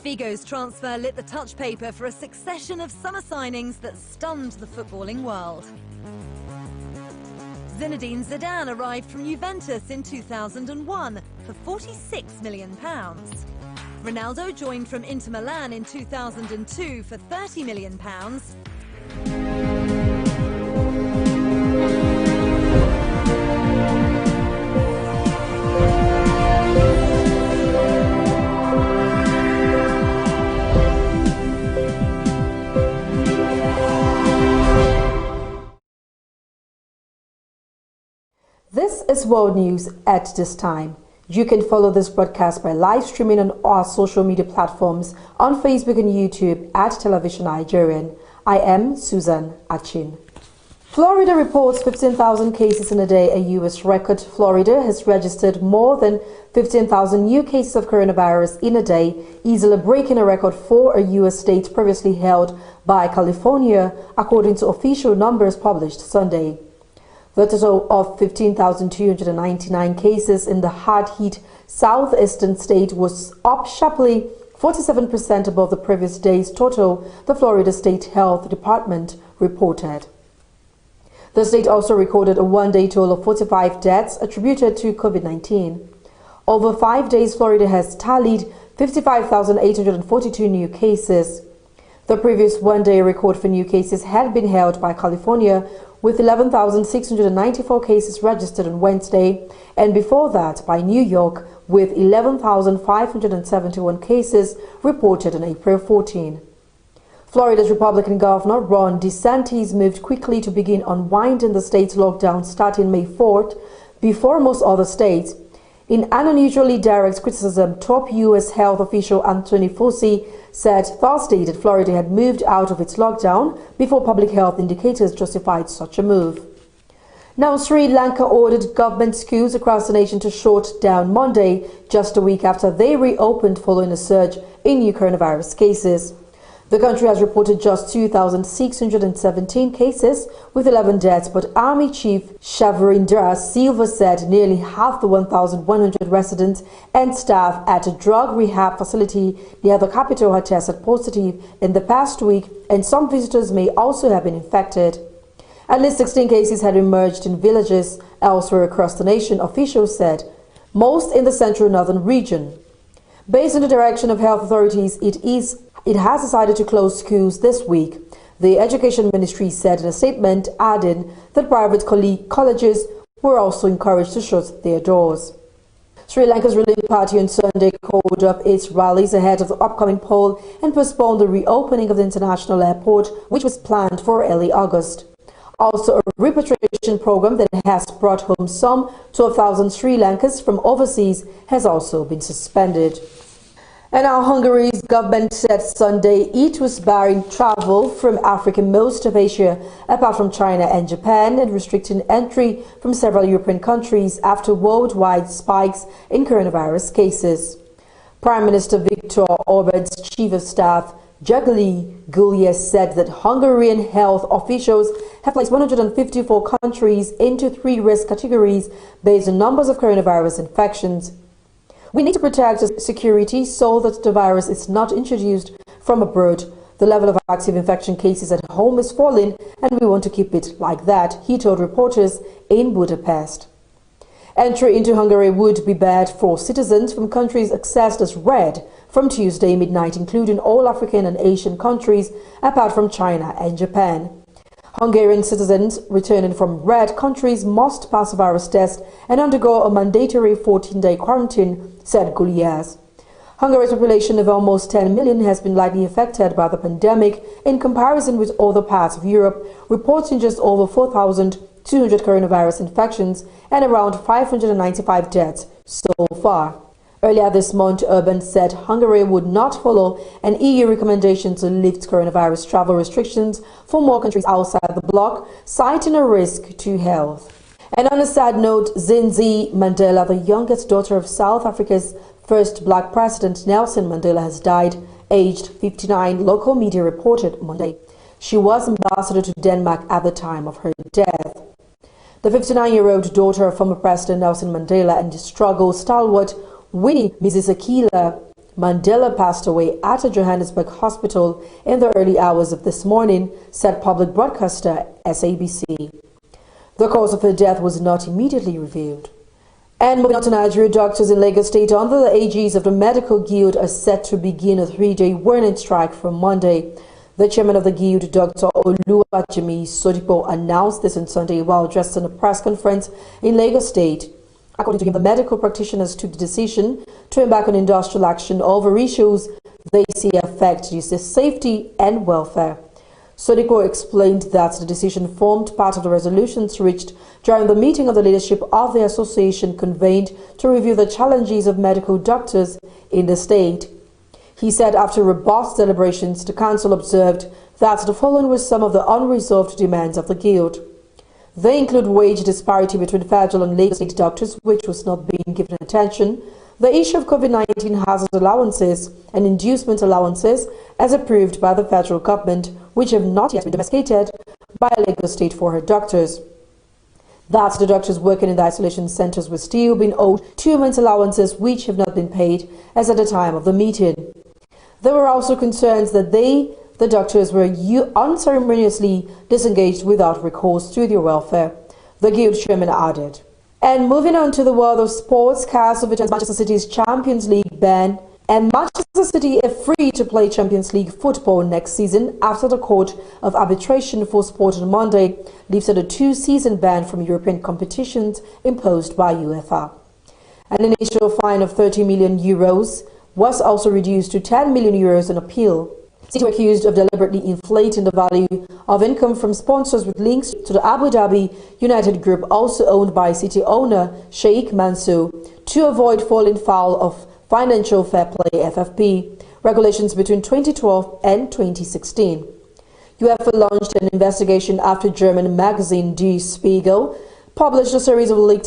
Figo's transfer lit the touch paper for a succession of summer signings that stunned the footballing world. Zinedine Zidane arrived from Juventus in 2001 for £46 million. Ronaldo joined from Inter Milan in 2002 for £30 million. This is World News at this time. You can follow this broadcast by live streaming on our social media platforms on Facebook and YouTube at Television Nigerian. I am Susan Achin. Florida reports 15,000 cases in a day, a U.S. record. Florida has registered more than 15,000 new cases of coronavirus in a day, easily breaking a record for a U.S. state previously held by California, according to official numbers published Sunday. The total of 15,299 cases in the hard-hit southeastern state was up sharply 47% above the previous day's total, the Florida State Health Department reported. The state also recorded a one-day total of 45 deaths attributed to COVID-19. Over 5 days, Florida has tallied 55,842 new cases. The previous one-day record for new cases had been held by California, with 11,694 cases registered on Wednesday, and before that by New York, with 11,571 cases reported on April 14. Florida's Republican Governor Ron DeSantis moved quickly to begin unwinding the state's lockdown starting May 4th, before most other states. In an unusually direct criticism, top U.S. health official Anthony Fauci said Thursday that Florida had moved out of its lockdown before public health indicators justified such a move. Now, Sri Lanka ordered government schools across the nation to shut down Monday, just a week after they reopened following a surge in new coronavirus cases. The country has reported just 2,617 cases with 11 deaths, but Army Chief Shavindra Silva said nearly half the 1,100 residents and staff at a drug rehab facility near the capital had tested positive in the past week, and some visitors may also have been infected. At least 16 cases had emerged in villages elsewhere across the nation, officials said, most in the central northern region. Based on the direction of health authorities, it has decided to close schools this week. The Education Ministry said in a statement, adding that private colleges were also encouraged to shut their doors. Sri Lanka's ruling party on Sunday called up its rallies ahead of the upcoming poll and postponed the reopening of the international airport, which was planned for early August. Also, a repatriation program that has brought home some 12,000 Sri Lankans from overseas has also been suspended. And now Hungary's government said Sunday it was barring travel from Africa, most of Asia, apart from China and Japan, and restricting entry from several European countries after worldwide spikes in coronavirus cases. Prime Minister Viktor Orban's chief of staff, Jagli Gulye, said that Hungarian health officials have placed 154 countries into 3 risk categories based on numbers of coronavirus infections. We need to protect security so that the virus is not introduced from abroad. The level of active infection cases at home is falling, and we want to keep it like that, he told reporters in Budapest. Entry into Hungary would be bad for citizens from countries assessed as red from Tuesday midnight, including all African and Asian countries apart from China and Japan. Hungarian citizens returning from red countries must pass a virus test and undergo a mandatory 14-day quarantine, said Gulyas. Hungary's population of almost 10 million has been lightly affected by the pandemic in comparison with other parts of Europe, reporting just over 4,200 coronavirus infections and around 595 deaths so far. Earlier this month, Orban said Hungary would not follow an EU recommendation to lift coronavirus travel restrictions for more countries outside the bloc, citing a risk to health. And on a sad note, Zinzi Mandela, the youngest daughter of South Africa's first black president Nelson Mandela, has died, aged 59, local media reported Monday. She was ambassador to Denmark at the time of her death. The 59-year-old daughter of former President Nelson Mandela and struggle stalwart Winnie Mrs. Akila Mandela passed away at a Johannesburg hospital in the early hours of this morning, said public broadcaster SABC. The cause of her death was not immediately revealed. And moving on to Nigeria, doctors in Lagos State under the aegis of the Medical Guild are set to begin a 3-day warning strike from Monday. The chairman of the Guild, Dr. Oluwajimi Sodipo, announced this on Sunday while addressing a press conference in Lagos State. According to him, the medical practitioners took the decision to embark on industrial action over issues they see affect user safety and welfare. Sodipo explained that the decision formed part of the resolutions reached during the meeting of the leadership of the association convened to review the challenges of medical doctors in the state. He said after robust deliberations, the council observed that the following were some of the unresolved demands of the Guild. They include wage disparity between federal and Lagos State doctors, which was not being given attention, the issue of COVID-19 hazard allowances and inducement allowances as approved by the federal government, which have not yet been domesticated by Lagos State for her doctors. That the doctors working in the isolation centers were still being owed 2 months allowances which have not been paid as at the time of the meeting. There were also concerns that the doctors were unceremoniously disengaged without recourse to their welfare, the Guild chairman added. And moving on to the world of sports, CAS overturns Manchester City's Champions League ban, and Manchester City are free to play Champions League football next season after the Court of Arbitration for Sport on Monday lifted a 2-season ban from European competitions imposed by UEFA. An initial fine of €30 million was also reduced to €10 million on appeal. City were accused of deliberately inflating the value of income from sponsors with links to the Abu Dhabi United Group, also owned by City owner Sheikh Mansour, to avoid falling foul of Financial Fair Play (FFP) regulations between 2012 and 2016. UEFA launched an investigation after German magazine Die Spiegel published a series of leaked